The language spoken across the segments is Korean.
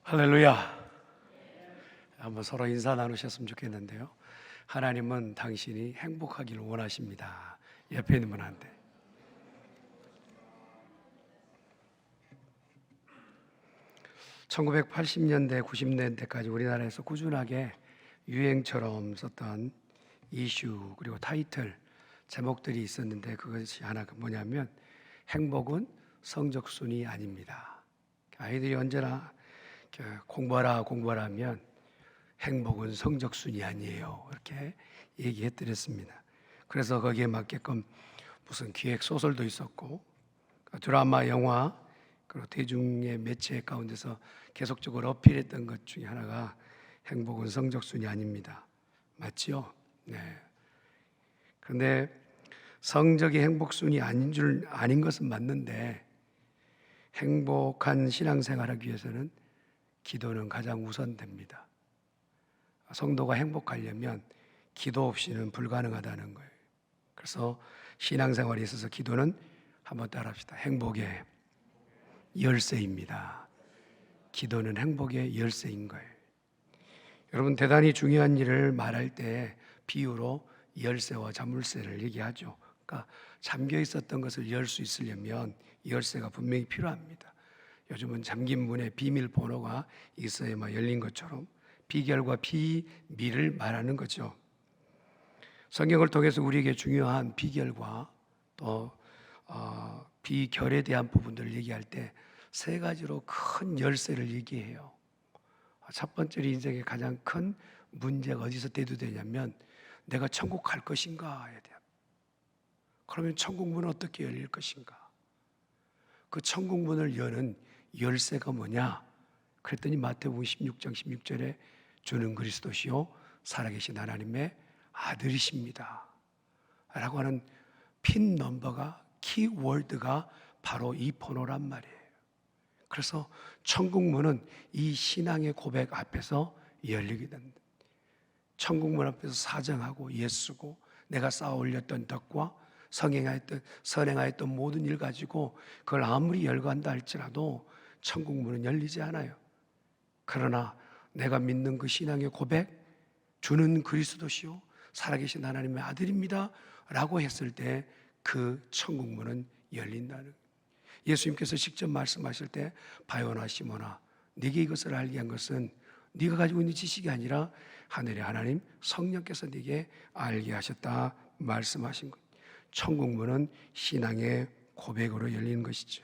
할렐루야. 한번 서로 인사 나누셨으면 좋겠는데요. 하나님은 당신이 행복하기를 원하십니다. 옆에 있는 분한테. (1980년대) (90년대까지) 우리나라에서 꾸준하게 유행처럼 썼던 이슈 그리고 타이틀 제목들이 있었는데, 그것이 하나 뭐냐면 행복은 성적순이 아닙니다. 아이들이 언제나 공부하라 하면 행복은 성적순이 아니에요, 이렇게 얘기해드렸습니다. 그래서 거기에 맞게끔 무슨 기획 소설도 있었고, 드라마, 영화, 그리고 대중의 매체 가운데서 계속적으로 어필했던 것 중에 하나가 행복은 성적순이 아닙니다. 맞지요? 네. 그런데 성적이 행복순이 아닌 것은 맞는데, 행복한 신앙생활하기 위해서는 기도는 가장 우선됩니다. 성도가 행복하려면 기도 없이는 불가능하다는 거예요. 그래서 신앙생활에 있어서 기도는 한번 따라합시다. 행복의 열쇠입니다. 기도는 행복의 열쇠인 거예요. 여러분, 대단히 중요한 일을 말할 때 비유로 열쇠와 자물쇠를 얘기하죠. 그러니까 잠겨 있었던 것을 열 수 있으려면 열쇠가 분명히 필요합니다. 요즘은 잠긴 문에 비밀번호가 있어야만 열린 것처럼 비결과 비밀을 말하는 거죠. 성경을 통해서 우리에게 중요한 비결과 또 비결에 대한 부분들을 얘기할 때 세 가지로 큰 열쇠를 얘기해요. 첫 번째로 인생의 가장 큰 문제가 어디서 대두되냐면 내가 천국 갈 것인가에 대한. 그러면 천국 문은 어떻게 열릴 것인가? 그 천국 문을 여는 열쇠가 뭐냐? 그랬더니 마태복음 16장 16절에 주는 그리스도시요 살아계신 하나님의 아들이십니다 라고 하는 핀 넘버가, 키워드가 바로 이 번호란 말이에요. 그래서 천국 문은 이 신앙의 고백 앞에서 열리게 됩니다. 천국 문 앞에서 사정하고 예수고 내가 쌓아 올렸던 덕과 선행하였던 모든 일 가지고 그걸 아무리 열거한다 할지라도 천국 문은 열리지 않아요. 그러나 내가 믿는 그 신앙의 고백, 주는 그리스도시요 살아계신 하나님의 아들입니다 라고 했을 때 그 천국 문은 열린다는 거예요. 예수님께서 직접 말씀하실 때 바요나 시몬아, 네게 이것을 알게 한 것은 네가 가지고 있는 지식이 아니라 하늘의 하나님 성령께서 네게 알게 하셨다 말씀하신 것. 천국 문은 신앙의 고백으로 열리는 것이죠.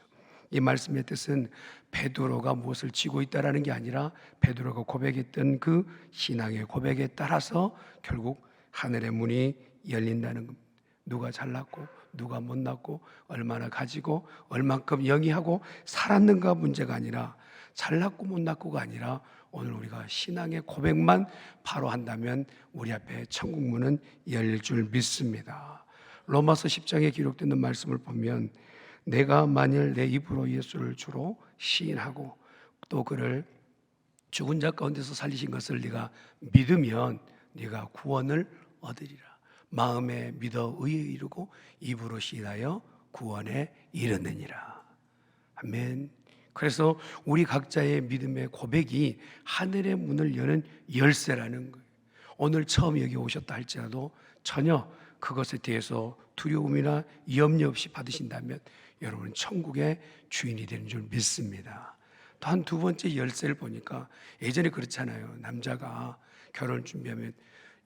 이 말씀의 뜻은 베드로가 무엇을 쥐고 있다라는 게 아니라 베드로가 고백했던 그 신앙의 고백에 따라서 결국 하늘의 문이 열린다는 겁니다. 누가 잘났고 누가 못났고 얼마나 가지고 얼만큼 영위하고 살았는가 문제가 아니라 잘났고 못났고가 아니라 오늘 우리가 신앙의 고백만 바로 한다면 우리 앞에 천국 문은 열릴 줄 믿습니다. 로마서 10장에 기록되는 말씀을 보면 내가 만일 내 입으로 예수를 주로 시인하고 또 그를 죽은 자 가운데서 살리신 것을 네가 믿으면 네가 구원을 얻으리라. 마음에 믿어 의에 이르고 입으로 시인하여 구원에 이르느니라. 아멘. 그래서 우리 각자의 믿음의 고백이 하늘의 문을 여는 열쇠라는 거예요. 오늘 처음 여기 오셨다 할지라도 전혀 그것에 대해서 두려움이나 염려 없이 받으신다면 여러분은 천국의 주인이 되는 줄 믿습니다. 또한 두 번째 열쇠를 보니까 예전에 그렇잖아요. 남자가 결혼을 준비하면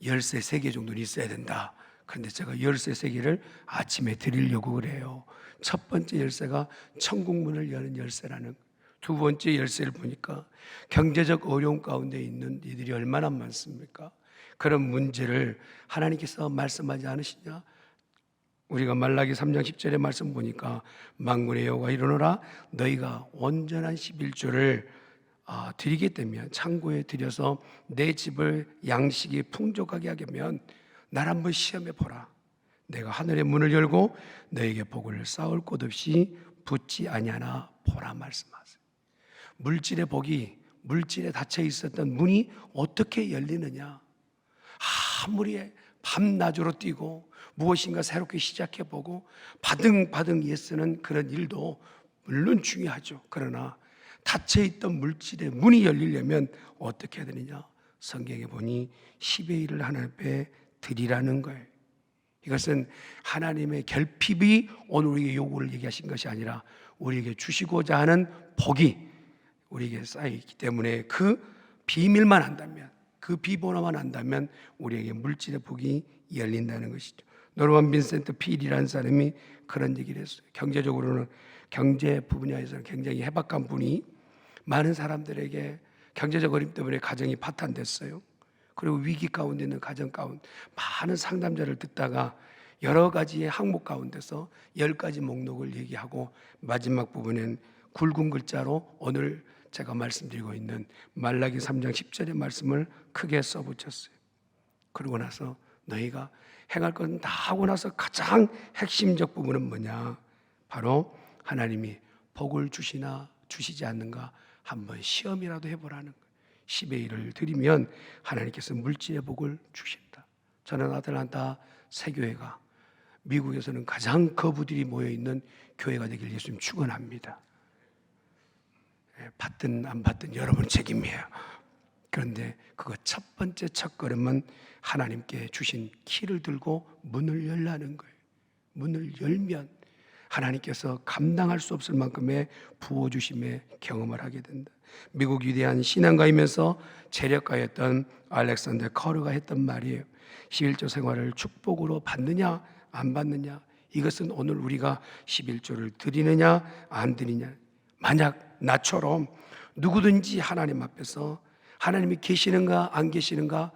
열쇠 3개 정도는 있어야 된다. 그런데 제가 열쇠 3개를 아침에 드리려고 그래요. 첫 번째 열쇠가 천국 문을 여는 열쇠라는, 두 번째 열쇠를 보니까 경제적 어려움 가운데 있는 이들이 얼마나 많습니까? 그런 문제를 하나님께서 말씀하지 않으시냐? 우리가 말라기 3장 10절의 말씀 보니까 만군의 여호와 이르노라 너희가 온전한 11조를 드리게 되면 창고에 들여서 내 집을 양식이 풍족하게 하려면 날 한번 시험해 보라. 내가 하늘의 문을 열고 너에게 복을 쌓을 곳 없이 붙지 아니하나 보라 말씀하세요. 물질의 복이 물질에 닫혀 있었던 문이 어떻게 열리느냐? 아무리 밤낮으로 뛰고 무엇인가 새롭게 시작해보고 바등바등 예쓰는 그런 일도 물론 중요하죠. 그러나 닫혀있던 물질의 문이 열리려면 어떻게 해야 되느냐? 성경에 보니 10의 1을 하나님 앞에 드리라는 거예요. 이것은 하나님의 결핍이 오늘 우리에게 요구를 얘기하신 것이 아니라 우리에게 주시고자 하는 복이 우리에게 쌓여있기 때문에 그 비밀만 안다면, 그 비번호만 안다면 우리에게 물질의 복이 열린다는 것이죠. 노르만 빈센트 필이라는 사람이 그런 얘기를 했어요. 경제적으로는, 경제 분야에서는 굉장히 해박한 분이 많은 사람들에게 경제적 어려움 때문에 가정이 파탄됐어요. 그리고 위기 가운데 있는 가정 가운데 많은 상담자를 듣다가 여러 가지의 항목 가운데서 10가지 목록을 얘기하고 마지막 부분엔 굵은 글자로 오늘 제가 말씀드리고 있는 말라기 3장 10절의 말씀을 크게 써붙였어요. 그러고 나서 너희가 행할 것은 다 하고 나서 가장 핵심적 부분은 뭐냐? 바로 하나님이 복을 주시나 주시지 않는가 한번 시험이라도 해보라는 거예요. 10의 1을 드리면 하나님께서 물질의 복을 주신다. 저는 아틀란타 새교회가 미국에서는 가장 거부들이 모여있는 교회가 되길 예수님 축원합니다. 받든 안 받든 여러분 책임이에요. 그런데 그거 첫 번째 첫걸음은 하나님께 주신 키를 들고 문을 열라는 거예요. 문을 열면 하나님께서 감당할 수 없을 만큼의 부어주심의 경험을 하게 된다. 미국 위대한 신앙가이면서 재력가였던 알렉산더 커르가 했던 말이에요. 11조 생활을 축복으로 받느냐 안 받느냐, 이것은 오늘 우리가 11조를 드리느냐 안 드리느냐. 만약 나처럼 누구든지 하나님 앞에서 하나님이 계시는가 안 계시는가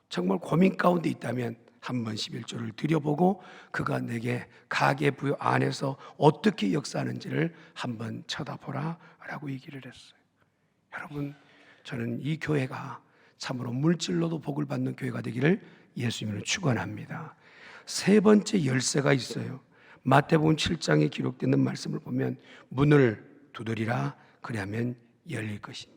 정말 고민 가운데 있다면 한번 11조를 드려보고 그가 내게 가계부여 안에서 어떻게 역사하는지를 한번 쳐다보라 라고 얘기를 했어요. 여러분, 저는 이 교회가 참으로 물질로도 복을 받는 교회가 되기를 예수님을 축원합니다. 세 번째 열쇠가 있어요. 마태복음 7장에 기록되는 말씀을 보면 문을 두드리라 그리하면 열릴 것이니.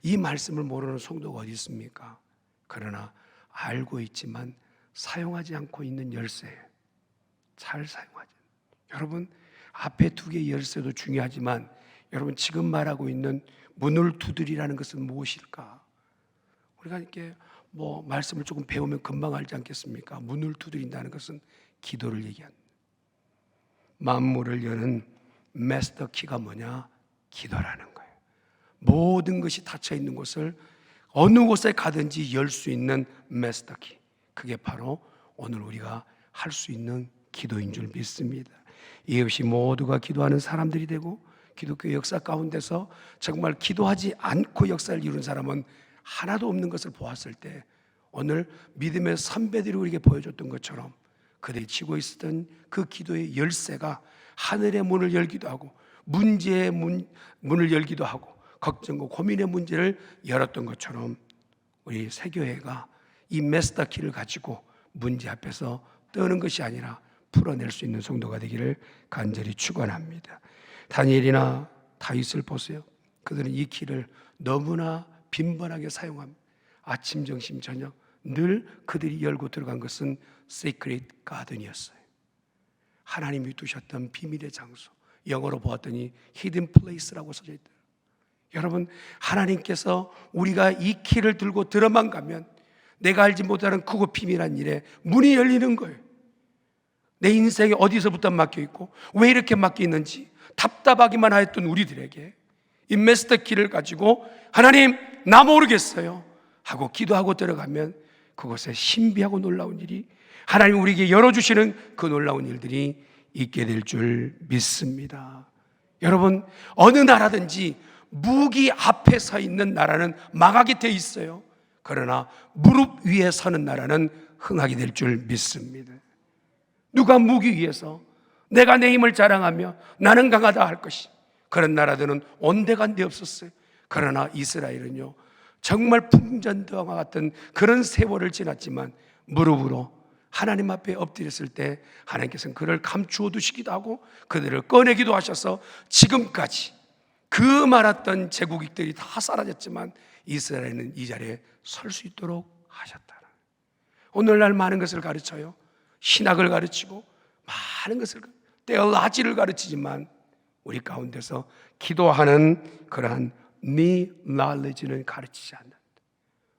이 말씀을 모르는 성도가 어디 있습니까? 그러나 알고 있지만 사용하지 않고 있는 열쇠예요. 잘 사용하지. 여러분, 앞에 두 개의 열쇠도 중요하지만 여러분 지금 말하고 있는 문을 두드리라는 것은 무엇일까? 우리가 이렇게 말씀을 조금 배우면 금방 알지 않겠습니까? 문을 두드린다는 것은 기도를 얘기합니다. 만물을 여는 마스터 키가 뭐냐? 기도라는 거예요. 모든 것이 닫혀 있는 곳을 어느 곳에 가든지 열 수 있는 마스터 키. 그게 바로 오늘 우리가 할 수 있는 기도인 줄 믿습니다. 이해 없이 모두가 기도하는 사람들이 되고 기독교 역사 가운데서 정말 기도하지 않고 역사를 이룬 사람은 하나도 없는 것을 보았을 때 오늘 믿음의 선배들이 우리에게 보여줬던 것처럼 그들이 치고 있었던 그 기도의 열쇠가 하늘의 문을 열기도 하고 문제의 문을 열기도 하고 걱정과 고민의 문제를 열었던 것처럼 우리 새교회가 이 마스터 키를 가지고 문제 앞에서 떠는 것이 아니라 풀어낼 수 있는 성도가 되기를 간절히 축원합니다. 다니엘이나 다윗을 보세요. 그들은 이 키를 너무나 빈번하게 사용합니다. 아침, 점심, 저녁 늘 그들이 열고 들어간 것은 Sacred Garden이었어요. 하나님이 두셨던 비밀의 장소, 영어로 보았더니 Hidden Place라고 써져 있다. 여러분, 하나님께서 우리가 이 키를 들고 들어만 가면 내가 알지 못하는 크고 비밀한 일에 문이 열리는 거예요. 내 인생이 어디서부터 막혀있고 왜 이렇게 막혀있는지 답답하기만 하였던 우리들에게 이 마스터 키를 가지고 하나님 나 모르겠어요 하고 기도하고 들어가면 그곳에 신비하고 놀라운 일이 하나님 우리에게 열어주시는 그 놀라운 일들이 있게 될 줄 믿습니다. 여러분, 어느 나라든지 무기 앞에 서 있는 나라는 망하게 돼 있어요. 그러나 무릎 위에 서는 나라는 흥하게 될 줄 믿습니다. 누가 무기 위에서 내가 내 힘을 자랑하며 나는 강하다 할 것이, 그런 나라들은 온데간데 없었어요. 그러나 이스라엘은요 정말 풍전등화 같은 그런 세월을 지났지만 무릎으로 하나님 앞에 엎드렸을 때 하나님께서는 그를 감추어 두시기도 하고 그들을 꺼내기도 하셔서 지금까지 그 많았던 제국익들이 다 사라졌지만 이스라엘은 이 자리에 설 수 있도록 하셨다. 오늘날 많은 것을 가르쳐요. 신학을 가르치고 많은 것을, 테올로지를 가르치지만 우리 가운데서 기도하는 그러한 네 knowledge는 가르치지 않는다.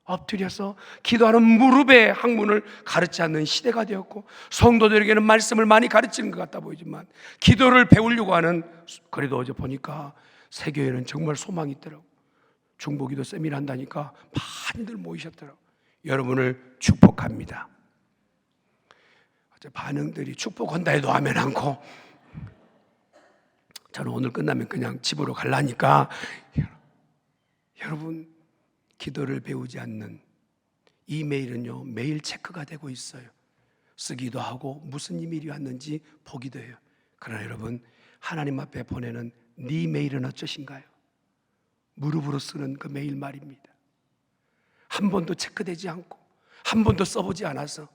엎드려서 기도하는 무릎의 학문을 가르치지 않는 시대가 되었고, 성도들에게는 말씀을 많이 가르치는 것 같다 보이지만 기도를 배우려고 하는, 그래도 어제 보니까 세교회는 정말 소망이 있더라고. 중보기도 세미나 한다니까 많이들 모이셨더라고. 여러분을 축복합니다. 어제 반응들이 축복한다 해도 아멘 않고, 저는 오늘 끝나면 그냥 집으로 가려니까, 여러분 기도를 배우지 않는 이메일은요 매일 체크가 되고 있어요. 쓰기도 하고 무슨 이메일이 왔는지 보기도 해요. 그러나 여러분, 하나님 앞에 보내는 네 메일은 어쩌신가요? 무릎으로 쓰는 그 메일 말입니다. 한 번도 체크되지 않고 한 번도 써보지 않아서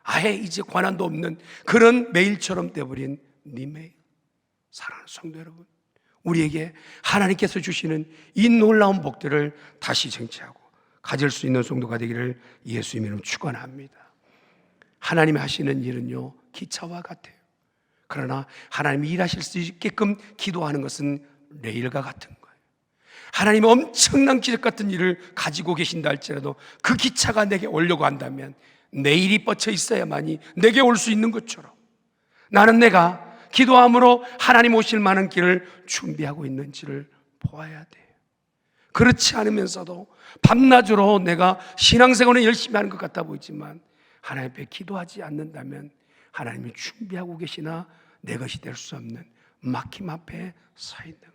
아예 이제 관한도 없는 그런 메일처럼 되어버린 네 메일. 사랑하는 성도 여러분, 우리에게 하나님께서 주시는 이 놀라운 복들을 다시 쟁취하고 가질 수 있는 성도가 되기를 예수님 이름 축원합니다. 하나님이 하시는 일은요 기차와 같아요. 그러나 하나님이 일하실 수 있게끔 기도하는 것은 레일과 같은 거예요. 하나님이 엄청난 기적 같은 일을 가지고 계신다 할지라도 그 기차가 내게 오려고 한다면 내일이 뻗쳐 있어야만이 내게 올 수 있는 것처럼, 나는 내가 기도함으로 하나님 오실 만한 길을 준비하고 있는지를 보아야 돼요. 그렇지 않으면서도 밤낮으로 내가 신앙생활을 열심히 하는 것 같아 보이지만 하나님 앞에 기도하지 않는다면 하나님이 준비하고 계시나 내 것이 될 수 없는 막힘 앞에 서 있는 것.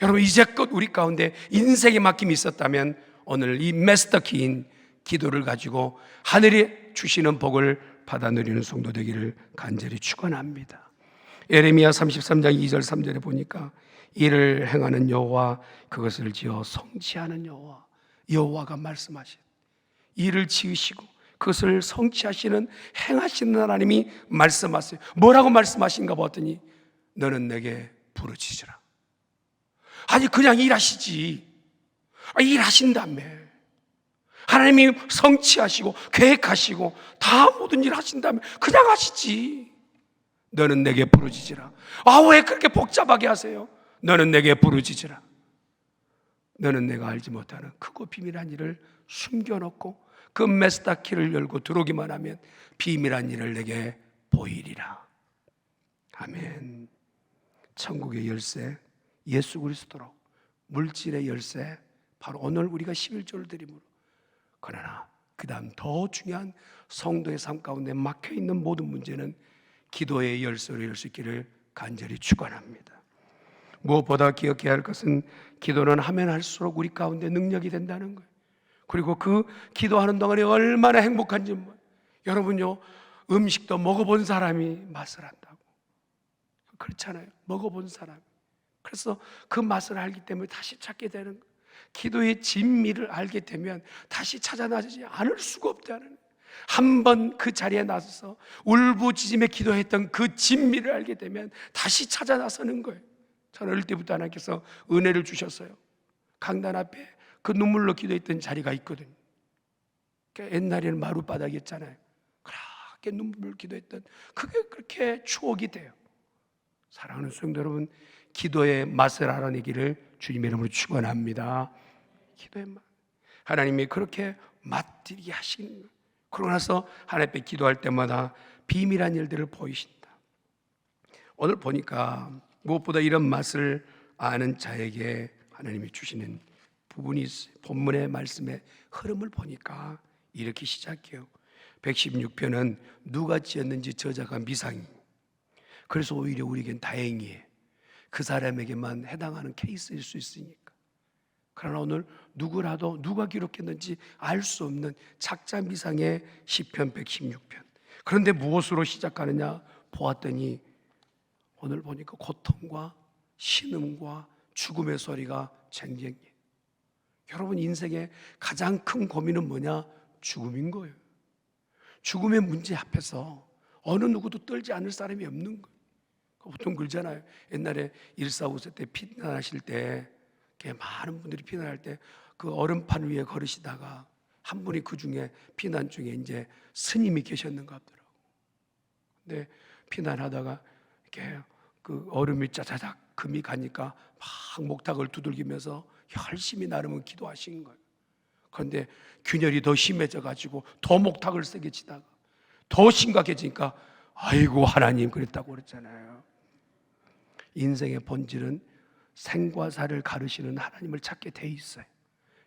여러분, 이제껏 우리 가운데 인생의 막힘이 있었다면 오늘 이 마스터키인 기도를 가지고 하늘이 주시는 복을 받아 누리는 성도 되기를 간절히 축원합니다. 예레미야 33장 2절 3절에 보니까 이를 행하는 여호와, 그것을 지어 성취하는 여호와, 여호와가 말씀하신 일을 지으시고 그것을 성취하시는 행하시는 하나님이 말씀하세요. 뭐라고 말씀하신가 봤더니 너는 내게 부르짖으라. 아니 그냥 일하시지. 일하신다며. 하나님이 성취하시고 계획하시고 다 모든 일 하신다며 그냥 하시지. 너는 내게 부르짖으라. 왜 그렇게 복잡하게 하세요? 너는 내게 부르짖으라. 너는 내가 알지 못하는 크고 비밀한 일을 숨겨놓고 그 메스다키를 열고 들어오기만 하면 비밀한 일을 내게 보이리라. 아멘. 천국의 열쇠 예수 그리스도로, 물질의 열쇠 바로 오늘 우리가 11조를 드림으로. 그러나 그 다음 더 중요한 성도의 삶 가운데 막혀있는 모든 문제는 기도의 열쇠로 열 수 있기를 간절히 축원합니다. 무엇보다 기억해야 할 것은 기도는 하면 할수록 우리 가운데 능력이 된다는 거예요. 그리고 그 기도하는 동안에 얼마나 행복한지. 여러분요, 음식도 먹어본 사람이 맛을 안다고. 그렇잖아요. 먹어본 사람. 그래서 그 맛을 알기 때문에 다시 찾게 되는 거예요. 기도의 진미를 알게 되면 다시 찾아 나서지 않을 수가 없다는, 한 번 그 자리에 나서서 울부짖으며 기도했던 그 진미를 알게 되면 다시 찾아 나서는 거예요. 저는 어릴 때부터 하나님께서 은혜를 주셨어요. 강단 앞에 그 눈물로 기도했던 자리가 있거든요. 그러니까 옛날에는 마룻바닥이었잖아요. 그렇게 눈물로 기도했던 그게 그렇게 추억이 돼요. 사랑하는 성도 여러분, 기도의 맛을 알아내기를 주님의 이름으로 축원합니다. 기도의 맛, 하나님이 그렇게 맛들게 하시는 거예요. 그러고 나서 하나님 앞에 기도할 때마다 비밀한 일들을 보이신다. 오늘 보니까 무엇보다 이런 맛을 아는 자에게 하나님이 주시는 부분이 있어요. 본문의 말씀의 흐름을 보니까 이렇게 시작해요. 116편은 누가 지었는지 저자가 미상이, 그래서 오히려 우리에겐 다행이에요. 그 사람에게만 해당하는 케이스일 수 있으니까. 그러나 오늘 누구라도 누가 기록했는지 알 수 없는 작자 미상의 시편 116편. 그런데 무엇으로 시작하느냐 보았더니 오늘 보니까 고통과 신음과 죽음의 소리가 쟁쟁해. 여러분, 인생의 가장 큰 고민은 뭐냐? 죽음인 거예요. 죽음의 문제 앞에서 어느 누구도 떨지 않을 사람이 없는 거예요. 보통 그러잖아요. 옛날에 1.4.5세 때 피난하실 때 많은 분들이 피난할 때 그 얼음판 위에 걸으시다가 한 분이 그 중에 피난 중에 이제 스님이 계셨는가 보더라고. 근데 피난하다가 이렇게 그 얼음이 짜자작 금이 가니까 막 목탁을 두들기면서 열심히 나름은 기도하신 거예요. 그런데 균열이 더 심해져 가지고 더 목탁을 세게 치다가 더 심각해지니까 아이고 하나님 그랬다고 그랬잖아요. 인생의 본질은 생과 사를 가르시는 하나님을 찾게 돼 있어요.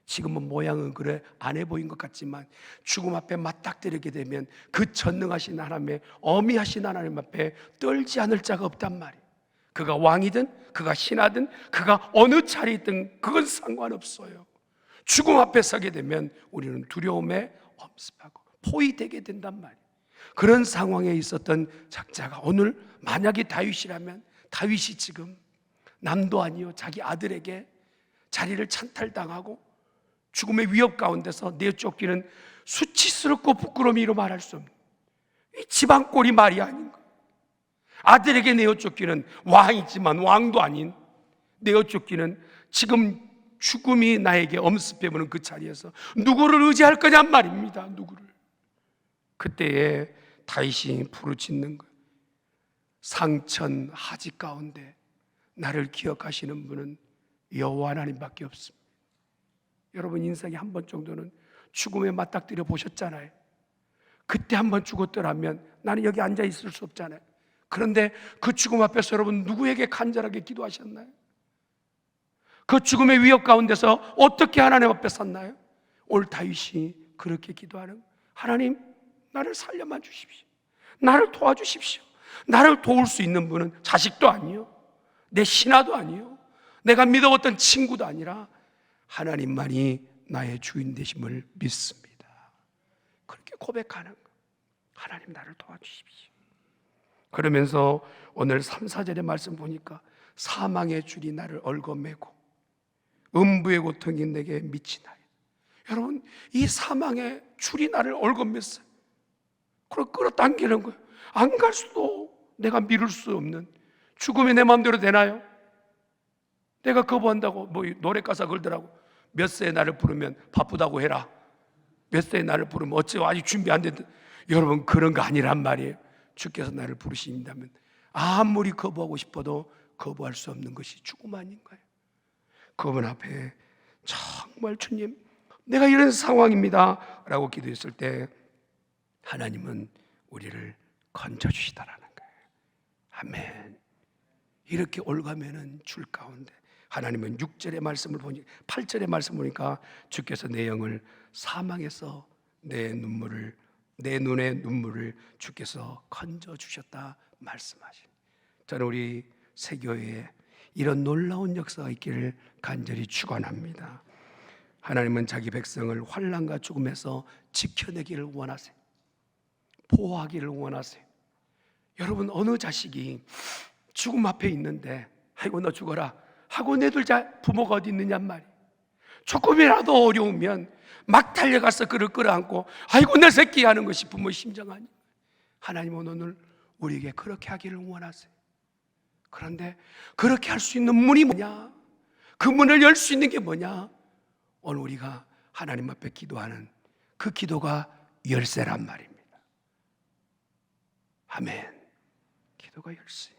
지금은 모양은 그래 안 해 보인 것 같지만 죽음 앞에 맞닥뜨리게 되면 그 전능하신 하나님의 어미하신 하나님 앞에 떨지 않을 자가 없단 말이에요. 그가 왕이든 그가 신하든 그가 어느 자리에 있든 그건 상관없어요. 죽음 앞에 서게 되면 우리는 두려움에 엄습하고 포위되게 된단 말이에요. 그런 상황에 있었던 작자가 오늘 만약에 다윗이라면 다윗이 지금 남도 아니요 자기 아들에게 자리를 찬탈당하고 죽음의 위협 가운데서 내쫓기는 수치스럽고 부끄러움이로 말할 수 없는 이 지방꼴이 말이 아닌가. 아들에게 내어쫓기는 왕이지만 왕도 아닌 내어쫓기는 지금 죽음이 나에게 엄습해보는 그 자리에서 누구를 의지할 거냔 말입니다. 누구를. 그때에 다윗이 부르짖는 것, 상천 하지 가운데 나를 기억하시는 분은 여호와 하나님밖에 없습니다. 여러분 인생에 한 번 정도는 죽음에 맞닥뜨려 보셨잖아요. 그때 한 번 죽었더라면 나는 여기 앉아 있을 수 없잖아요. 그런데 그 죽음 앞에서 여러분 누구에게 간절하게 기도하셨나요? 그 죽음의 위협 가운데서 어떻게 하나님 앞에 섰나요? 오늘 다윗이 그렇게 기도하는, 하나님 나를 살려만 주십시오. 나를 도와주십시오. 나를 도울 수 있는 분은 자식도 아니요, 내 신하도 아니요, 내가 믿어왔던 친구도 아니라 하나님만이 나의 주인 되심을 믿습니다. 그렇게 고백하는 거. 하나님 나를 도와주십시오. 그러면서 오늘 3, 4절의 말씀 보니까 사망의 줄이 나를 얽어매고 음부의 고통이 내게 미치나이다. 여러분 이 사망의 줄이 나를 얽어맸어요. 그걸 끌어당기는 거예요. 안 갈 수도 내가 미룰 수 없는 죽음이 내 마음대로 되나요? 내가 거부한다고 뭐 노래 가사 걸더라고. 몇 세에 나를 부르면 바쁘다고 해라. 몇 세에 나를 부르면 어째 아직 준비 안 됐다. 여러분 그런 거 아니란 말이에요. 주께서 나를 부르신다면 아무리 거부하고 싶어도 거부할 수 없는 것이 죽음 아닌가요? 그분 앞에 정말 주님 내가 이런 상황입니다 라고 기도했을 때 하나님은 우리를 건져주시다라는 거예요. 아멘. 이렇게 올가면은 줄 가운데 하나님은 6절의 말씀을 보니 8절의 말씀을 보니까 주께서 내 영을 사망에서 내 눈의 눈물을 주께서 건져주셨다 말씀하신. 저는 우리 새교회에 이런 놀라운 역사가 있기를 간절히 축원합니다. 하나님은 자기 백성을 환난과 죽음에서 지켜내기를 원하세요. 보호하기를 원하세요. 여러분 어느 자식이 죽음 앞에 있는데 아이고 너 죽어라 하고 내둘 부모가 어디 있느냔 말이에요. 조금이라도 어려우면 막 달려가서 그를 끌어안고 아이고 내 새끼 하는 것이 부모의 심정 아니에요. 하나님은 오늘 우리에게 그렇게 하기를 원하세요. 그런데 그렇게 할 수 있는 문이 뭐냐? 그 문을 열 수 있는 게 뭐냐? 오늘 우리가 하나님 앞에 기도하는 그 기도가 열쇠란 말입니다. 아멘. 기도가 열쇠.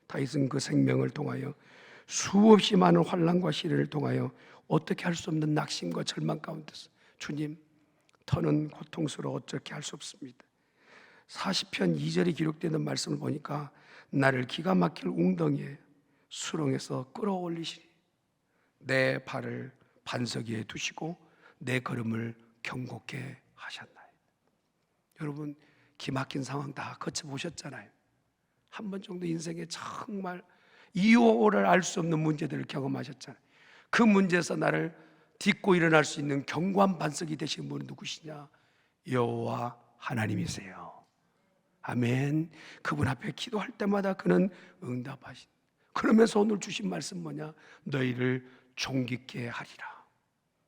다윗은 그 생명을 통하여 수없이 많은 환난과 시련을 통하여 어떻게 할 수 없는 낙심과 절망 가운데서 주님 더는 고통스러워 어떻게 할 수 없습니다. 40편 2절에 기록되는 말씀을 보니까 나를 기가 막힐 웅덩이에 수렁에서 끌어올리시니 내 발을 반석 위에 두시고 내 걸음을 경고케 하셨나이다. 여러분 기막힌 상황 다 거쳐보셨잖아요. 한 번 정도 인생에 정말 이유를 알 수 없는 문제들을 경험하셨잖아요. 그 문제에서 나를 딛고 일어날 수 있는 견고한 반석이 되신 분은 누구시냐? 여호와 하나님이세요. 아멘. 그분 앞에 기도할 때마다 그는 응답하신. 그러면서 오늘 주신 말씀 뭐냐? 너희를 존귀케 하리라.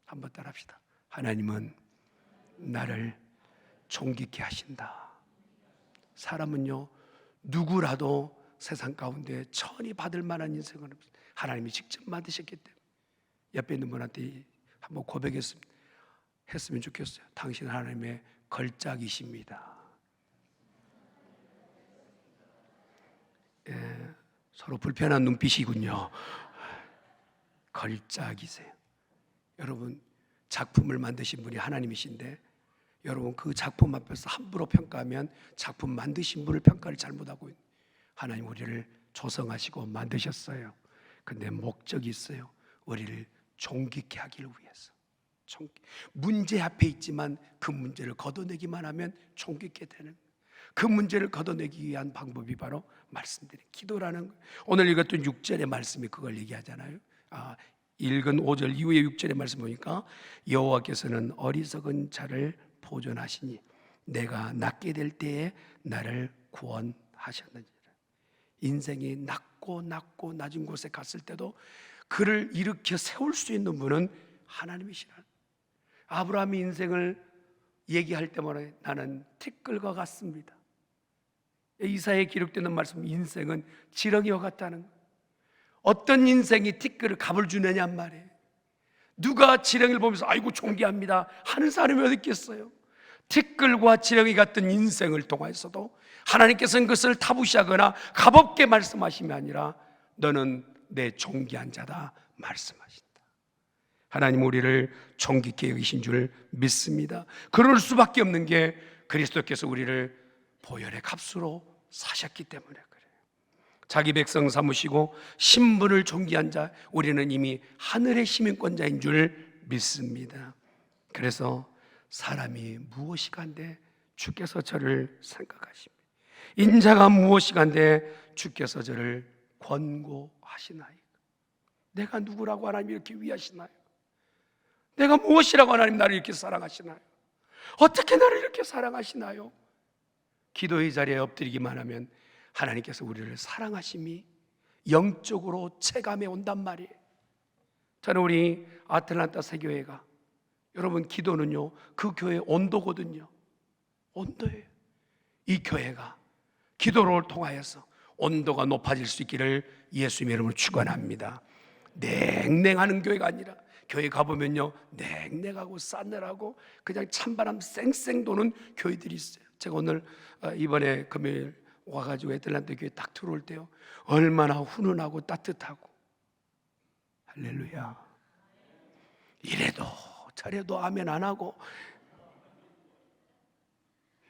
한번 따라합시다. 하나님은 나를 존귀케 하신다. 사람은요 누구라도 세상 가운데 천히 받을 만한 인생을 하나님이 직접 만드셨기 때문에 옆에 있는 분한테 한번 고백했으면 좋겠어요. 당신 하나님의 걸작이십니다. 서로 불편한 눈빛이군요. 걸작이세요. 여러분, 작품을 만드신 분이 하나님이신데 여러분 그 작품 앞에서 함부로 평가하면 작품 만드신 분을 평가를 잘못하고 있는, 하나님 우리를 조성하시고 만드셨어요. 근데 목적이 있어요. 우리를 존귀케 하기를 위해서. 문제 앞에 있지만 그 문제를 걷어내기만 하면 존귀케 되는, 그 문제를 걷어내기 위한 방법이 바로 말씀드린 기도라는 거예요. 오늘 읽었던 6절의 말씀이 그걸 얘기하잖아요. 읽은 5절 이후의 6절의 말씀 보니까 여호와께서는 어리석은 자를 보존하시니 내가 낫게 될 때에 나를 구원하셨느니라. 인생이 낮고 낮은 곳에 갔을 때도 그를 일으켜 세울 수 있는 분은 하나님이시라. 아브라함이 인생을 얘기할 때마다 나는 티끌과 같습니다. 이사야에 기록되는 말씀, 인생은 지렁이와 같다는 거예요. 어떤 인생이 티끌을 값을 주느냐 말이에요. 누가 지렁이를 보면서 아이고 존귀합니다 하는 사람이 어디 있겠어요? 티끌과 지렁이 같은 인생을 통해서도 하나님께서는 그것을 타부시하거나 값없게 말씀하심이 아니라 너는 내 존귀한 자다 말씀하신다. 하나님 우리를 존귀케 여기신 줄 믿습니다. 그럴 수밖에 없는 게 그리스도께서 우리를 보혈의 값으로 사셨기 때문에 그래요. 자기 백성 삼으시고 신분을 존귀한 자, 우리는 이미 하늘의 시민권자인 줄 믿습니다. 그래서 사람이 무엇이간데 주께서 저를 생각하십니다. 인자가 무엇이간데 주께서 저를 권고하시나이까. 내가 누구라고 하나님 이렇게 위하시나요? 내가 무엇이라고 하나님 나를 이렇게 사랑하시나요? 어떻게 나를 이렇게 사랑하시나요? 기도의 자리에 엎드리기만 하면 하나님께서 우리를 사랑하심이 영적으로 체감해 온단 말이에요. 저는 우리 아틀란타 세교회가, 여러분 기도는요 그 교회의 온도거든요. 온도예요. 이 교회가 기도를 통하여서 온도가 높아질 수 있기를 예수님의 이름으로 축원합니다. 냉랭하는 교회가 아니라, 교회 가보면요 냉랭하고 싸늘하고 그냥 찬바람 쌩쌩 도는 교회들이 있어요. 제가 오늘 이번에 금요일 와가지고 애틀란타 교회 딱 들어올 때요 얼마나 훈훈하고 따뜻하고, 할렐루야. 이래도 저래도 아멘 안 하고,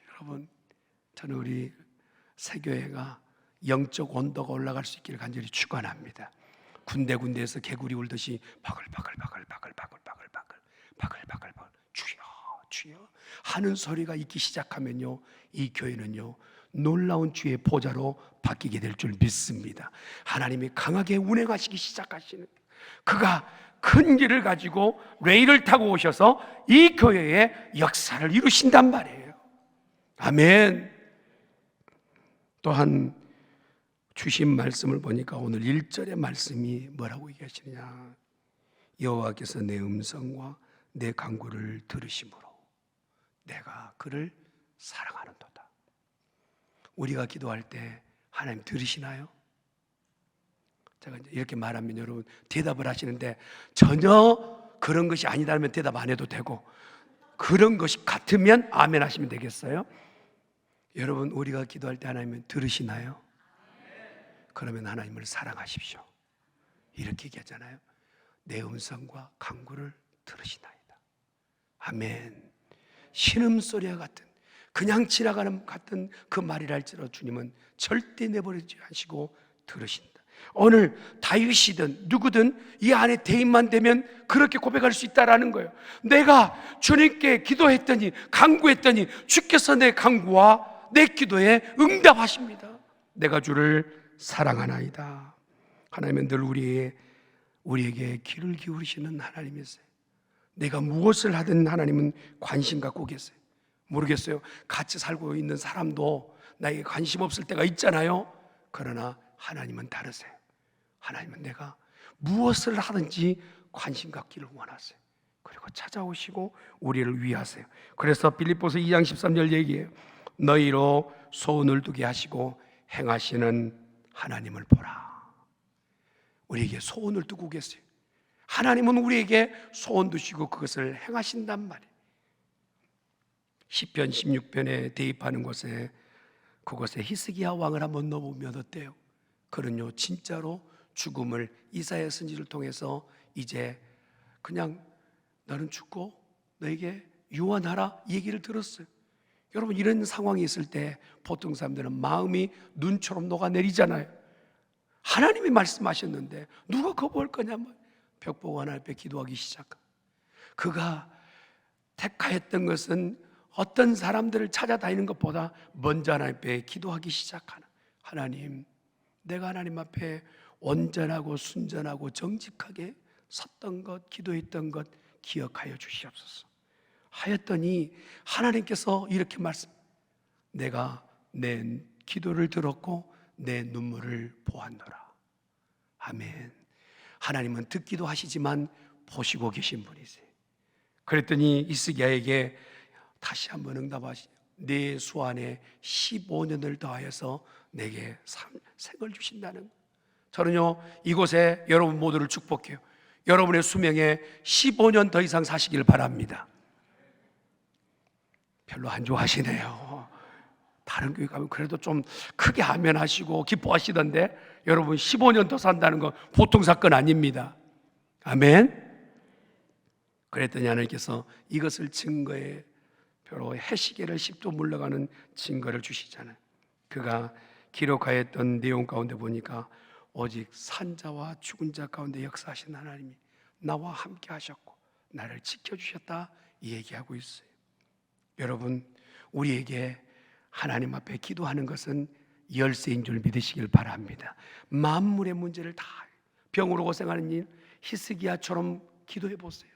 여러분 저는 우리 새교회가 영적 온도가 올라갈 수 있기를 간절히 축원합니다. 군데군데에서 개구리 울듯이 바글바글 주여 하는 소리가 있기 시작하면요 이 교회는요 놀라운 주의 보좌로 바뀌게 될 줄 믿습니다. 하나님이 강하게 운행하시기 시작하시는, 그가 큰 길을 가지고 레일을 타고 오셔서 이 교회의 역사를 이루신단 말이에요. 아멘. 또한 주신 말씀을 보니까 오늘 1절의 말씀이 뭐라고 얘기하시느냐, 여호와께서 내 음성과 내 간구를 들으심으로 내가 그를 사랑하는도다. 우리가 기도할 때 하나님 들으시나요? 제가 이제 이렇게 말하면 여러분 대답을 하시는데 전혀 그런 것이 아니다면 대답 안 해도 되고, 그런 것이 같으면 아멘 하시면 되겠어요? 여러분 우리가 기도할 때 하나님은 들으시나요? 그러면 하나님을 사랑하십시오. 이렇게 얘기하잖아요. 내 음성과 간구를 들으시나이다. 아멘. 신음소리와 같은, 그냥 지나가는 같은 그 말이라 할지라도 주님은 절대 내버리지 않으시고 들으신다. 오늘 다윗이든 누구든 이 안에 대입만 되면 그렇게 고백할 수 있다라는 거예요. 내가 주님께 기도했더니 간구했더니 주께서 내 간구와 내 기도에 응답하십니다. 내가 주를 사랑하나이다. 하나님은 늘 우리에게 귀를 기울이시는 하나님이세요. 내가 무엇을 하든 하나님은 관심 갖고 계세요. 모르겠어요. 같이 살고 있는 사람도 나에게 관심 없을 때가 있잖아요. 그러나 하나님은 다르세요. 하나님은 내가 무엇을 하든지 관심 갖기를 원하세요. 그리고 찾아오시고 우리를 위하세요. 그래서 빌립보서 2장 13절 얘기해요. 너희로 소원을 두게 하시고 행하시는 하나님을 보라. 우리에게 소원을 두고 계세요. 하나님은 우리에게 소원 두시고 그것을 행하신단 말이에요. 시편 16편에 대입하는 곳에, 그곳에 히스기야 왕을 한번 넣어보면 어때요? 그는요 진짜로 죽음을 이사야 선지를 통해서 이제 그냥 너는 죽고 너에게 유언하라 이 얘기를 들었어요. 여러분, 이런 상황이 있을 때 보통 사람들은 마음이 눈처럼 녹아내리잖아요. 하나님이 말씀하셨는데 누가 거부할 거냐면 벽 보고 하나님 앞에 기도하기 시작합니다. 그가 택하였던 것은 어떤 사람들을 찾아다니는 것보다 먼저 하나님 앞에 기도하기 시작하는, 하나님, 내가 하나님 앞에 온전하고 순전하고 정직하게 섰던 것, 기도했던 것 기억하여 주시옵소서 하였더니 하나님께서 이렇게 내가 내 기도를 들었고 내 눈물을 보았노라. 아멘. 하나님은 듣기도 하시지만 보시고 계신 분이세요. 그랬더니 히스기야에게 다시 한번 응답하시죠. 내 수 안에 15년을 더하여서 내게 생을 주신다는 것. 저는요 이곳에 여러분 모두를 축복해요. 여러분의 수명에 15년 더 이상 사시길 바랍니다. 별로 안 좋아하시네요. 다른 교회 가면 그래도 좀 크게 아멘하시고 기뻐하시던데, 여러분 15년 더 산다는 건 보통 사건 아닙니다. 아멘. 그랬더니 하나님께서 이것을 증거에 벼로 해시계를 10도 물러가는 증거를 주시잖아요. 그가 기록하였던 내용 가운데 보니까 오직 산자와 죽은 자 가운데 역사하신 하나님이 나와 함께 하셨고 나를 지켜주셨다 이 얘기하고 있어요. 여러분, 우리에게 하나님 앞에 기도하는 것은 열쇠인 줄 믿으시길 바랍니다. 만물의 문제를 다, 병으로 고생하는 일 히스기야처럼 기도해 보세요.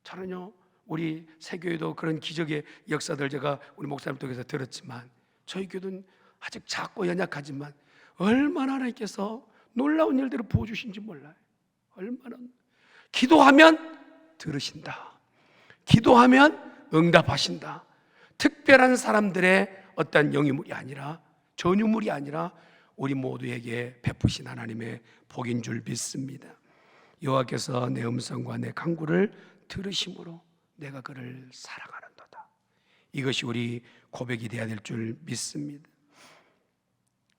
저는요 우리 새교회도 그런 기적의 역사들 제가 우리 목사님 통해서 들었지만, 저희 교회는 아직 작고 연약하지만 얼마나 하나님께서 놀라운 일들을 부어주신지 몰라요. 얼마나. 기도하면 들으신다. 기도하면 응답하신다. 특별한 사람들의 어떤 영유물이 아니라, 전유물이 아니라 우리 모두에게 베푸신 하나님의 복인 줄 믿습니다. 여호와께서 내 음성과 내 간구를 들으심으로 내가 그를 사랑하는도다. 이것이 우리 고백이 되어야 될 줄 믿습니다.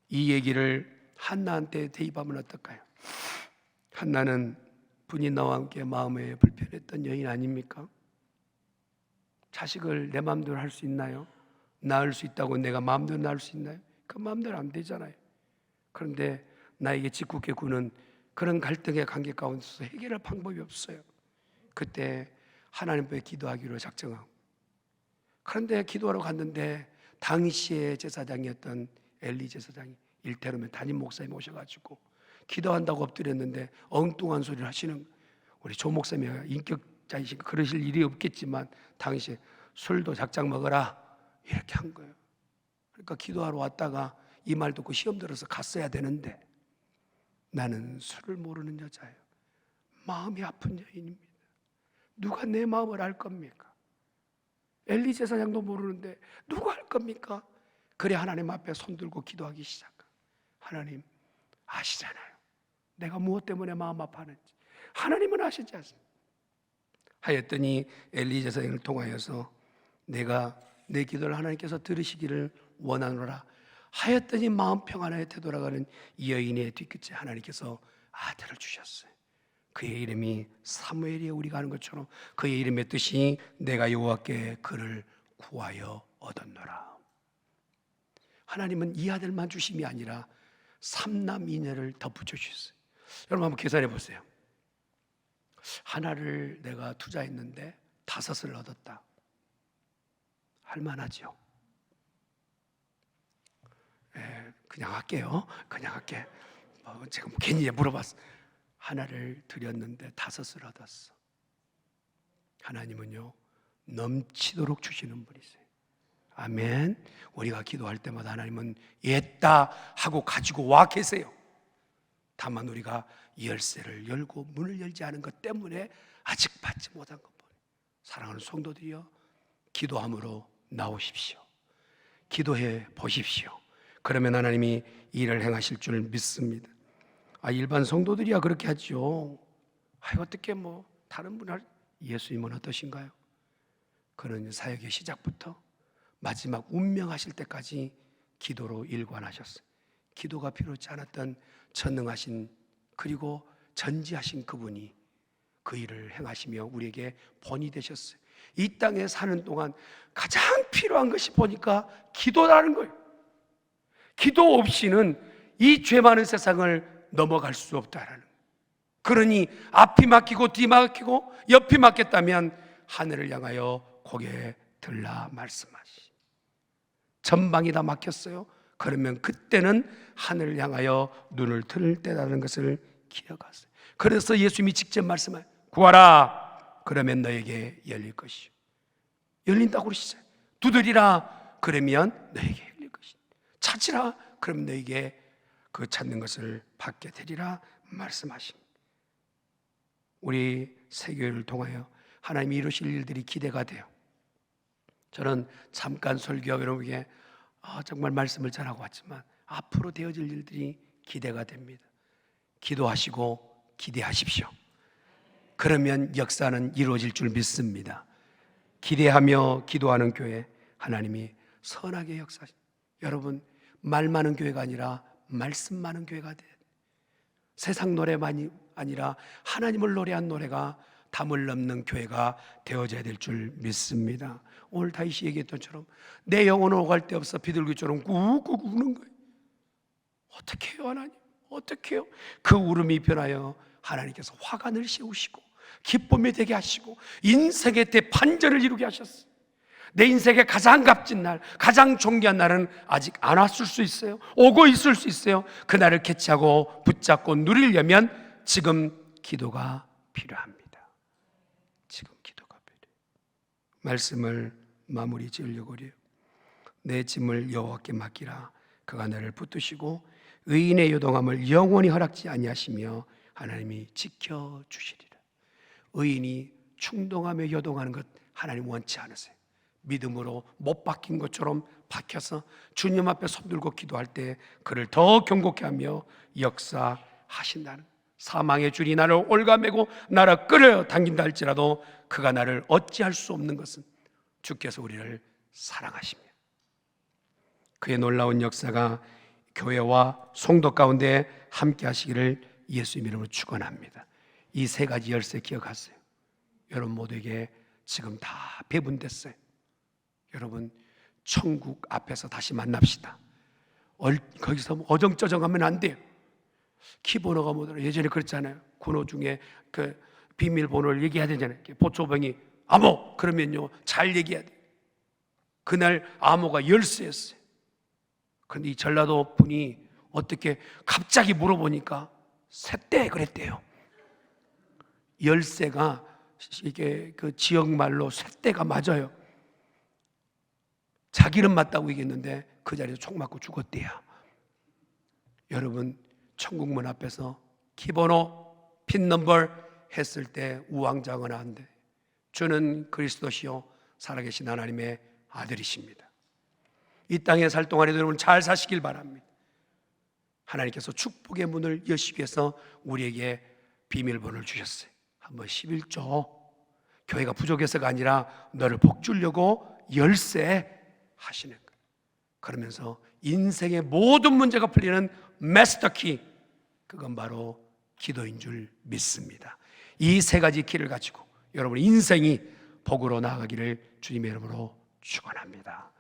이 얘기를 한나한테 대입하면 어떨까요? 한나는 분이나와 함께 마음에 불편했던 여인 아닙니까? 자식을 내 마음대로 할 수 있나요? 낳을 수 있다고 내가 마음대로 낳을 수 있나요? 그 마음대로 안 되잖아요. 그런데 나에게 짓궂게 구는 그런 갈등의 관계 가운데서 해결할 방법이 없어요. 그때 하나님 앞에 기도하기로 작정하고, 그런데 기도하러 갔는데 당시의 제사장이었던 엘리 제사장이, 일테르면 담임 목사님 오셔가지고 기도한다고 엎드렸는데 엉뚱한 소리를 하시는, 우리 조 목사님이 인격자이시니까 그러실 일이 없겠지만 당시에 술도 작작 먹어라 이렇게 한 거예요. 그러니까 기도하러 왔다가 이 말 듣고 시험 들어서 갔어야 되는데, 나는 술을 모르는 여자예요. 마음이 아픈 여인입니다. 누가 내 마음을 알 겁니까? 엘리 제사장도 모르는데 누가 알 겁니까? 그래 하나님 앞에 손들고 기도하기 시작한. 하나님 아시잖아요. 내가 무엇 때문에 마음 아파하는지 하나님은 아시지 않습니까? 하였더니 엘리 제사장을 통하여서 내가 내 기도를 하나님께서 들으시기를 원하노라 하였더니 마음 평안하여 되돌아가는 이 여인의 뒤끝에 하나님께서 아들을 주셨어요. 그의 이름이 사무엘이에요. 우리가 아는 것처럼 그의 이름의 뜻이 내가 여호와께 그를 구하여 얻었노라. 하나님은 이 아들만 주심이 아니라 삼남이녀를 덧붙여 주셨어요. 여러분 한번 계산해 보세요. 하나를 내가 투자했는데 5을 얻었다. 할만하죠? 그냥 할게요. 그냥 할게. 제가 괜히 물어봤어. 하나를 드렸는데 5을 얻었어. 하나님은요 넘치도록 주시는 분이세요. 아멘. 우리가 기도할 때마다 하나님은 옛다 하고 가지고 와 계세요. 다만 우리가 열쇠를 열고 문을 열지 않은 것 때문에 아직 받지 못한 것뿐이에요. 사랑하는 성도들이여, 기도함으로 나오십시오. 기도해 보십시오. 그러면 하나님이 일을 행하실 줄 믿습니다. 일반 성도들이야 그렇게 하죠. 어떻게 다른 분을, 예수님은 어떠신가요? 그는 사역의 시작부터 마지막 운명하실 때까지 기도로 일관하셨어요. 기도가 필요치 않았던 전능하신 그리고 전지하신 그분이 그 일을 행하시며 우리에게 본이 되셨어요. 이 땅에 사는 동안 가장 필요한 것이 보니까 기도라는 거예요. 기도 없이는 이 죄 많은 세상을 넘어갈 수 없다라는 거예요. 그러니 앞이 막히고 뒤 막히고 옆이 막혔다면 하늘을 향하여 고개 들라 말씀하시. 전방이 다 막혔어요. 그러면 그때는 하늘을 향하여 눈을 들 때라는 것을 기억하세요. 그래서 예수님이 직접 말씀하세요. 구하라 그러면 너에게 열릴 것이요. 열린다고 그러시죠. 두드리라 그러면 너에게 열릴 것이요. 찾으라 그러면 너에게 그 찾는 것을 받게 되리라 말씀하십니다. 우리 세교회를 통하여 하나님이 이루실 일들이 기대가 돼요. 저는 잠깐 설교하고 여러분에게 정말 말씀을 전하고 왔지만 앞으로 되어질 일들이 기대가 됩니다. 기도하시고 기대하십시오. 그러면 역사는 이루어질 줄 믿습니다. 기대하며 기도하는 교회 하나님이 선하게 역사하십니다. 여러분 말 많은 교회가 아니라 말씀 많은 교회가 돼요. 세상 노래만이 아니라 하나님을 노래한 노래가 담을 넘는 교회가 되어져야 될 줄 믿습니다. 오늘 다윗이 얘기했던 처럼 내 영혼은 오갈 데 없어 비둘기처럼 꾹꾹 우는 거예요. 어떻게 해요 하나님? 어떻게 해요? 그 울음이 변하여 하나님께서 화관을 씌우시고 기쁨이 되게 하시고 인생의 대판전을 이루게 하셨어요. 내 인생의 가장 값진 날, 가장 존귀한 날은 아직 안 왔을 수 있어요. 오고 있을 수 있어요. 그 날을 캐치하고 붙잡고 누리려면 지금 기도가 필요합니다. 지금 기도가 필요해요. 말씀을 마무리 지으려고 해요. 내 짐을 여호와께 맡기라. 그가 너를 붙드시고 의인의 요동함을 영원히 허락지 아니하시며 하나님이 지켜주시리라. 의인이 충동하며 요동하는 것 하나님 원치 않으세요. 믿음으로 못 박힌 것처럼 박혀서 주님 앞에 손들고 기도할 때 그를 더 경고케 하며 역사하신다는, 사망의 줄이 나를 올가매고 나를 끌어당긴다 할지라도 그가 나를 어찌할 수 없는 것은 주께서 우리를 사랑하시며 그의 놀라운 역사가 교회와 성도 가운데 함께 하시기를 예수 이름으로 축원합니다. 이 세 가지 열쇠 기억하세요. 여러분 모두에게 지금 다 배분됐어요. 여러분 천국 앞에서 다시 만납시다. 거기서 어정쩌정하면 안 돼요. 키번호가 뭐더라? 예전에 그랬잖아요. 군호 중에 그 비밀번호를 얘기해야 되잖아요. 보초병이 암호 그러면요 잘 얘기해야 돼요. 그날 암호가 열쇠였어요. 그런데 이 전라도 분이 어떻게 갑자기 물어보니까 셋대 그랬대요. 열쇠가 이게 그 지역말로 셋대가 맞아요. 자기는 맞다고 얘기했는데 그 자리에서 총 맞고 죽었대요. 여러분 천국문 앞에서 키번호 핀넘버 했을 때 우왕좌왕은 안 돼. 주는 그리스도시요 살아계신 하나님의 아들이십니다. 이 땅에 살 동안에도 여러분 잘 사시길 바랍니다. 하나님께서 축복의 문을 여시기 위해서 우리에게 비밀번호를 주셨어요. 한번 11조 교회가 부족해서가 아니라 너를 복 주려고 열쇠 하시는 거예요. 그러면서 인생의 모든 문제가 풀리는 마스터키, 그건 바로 기도인 줄 믿습니다. 이 세 가지 키를 가지고 여러분 인생이 복으로 나아가기를 주님의 이름으로 축원합니다.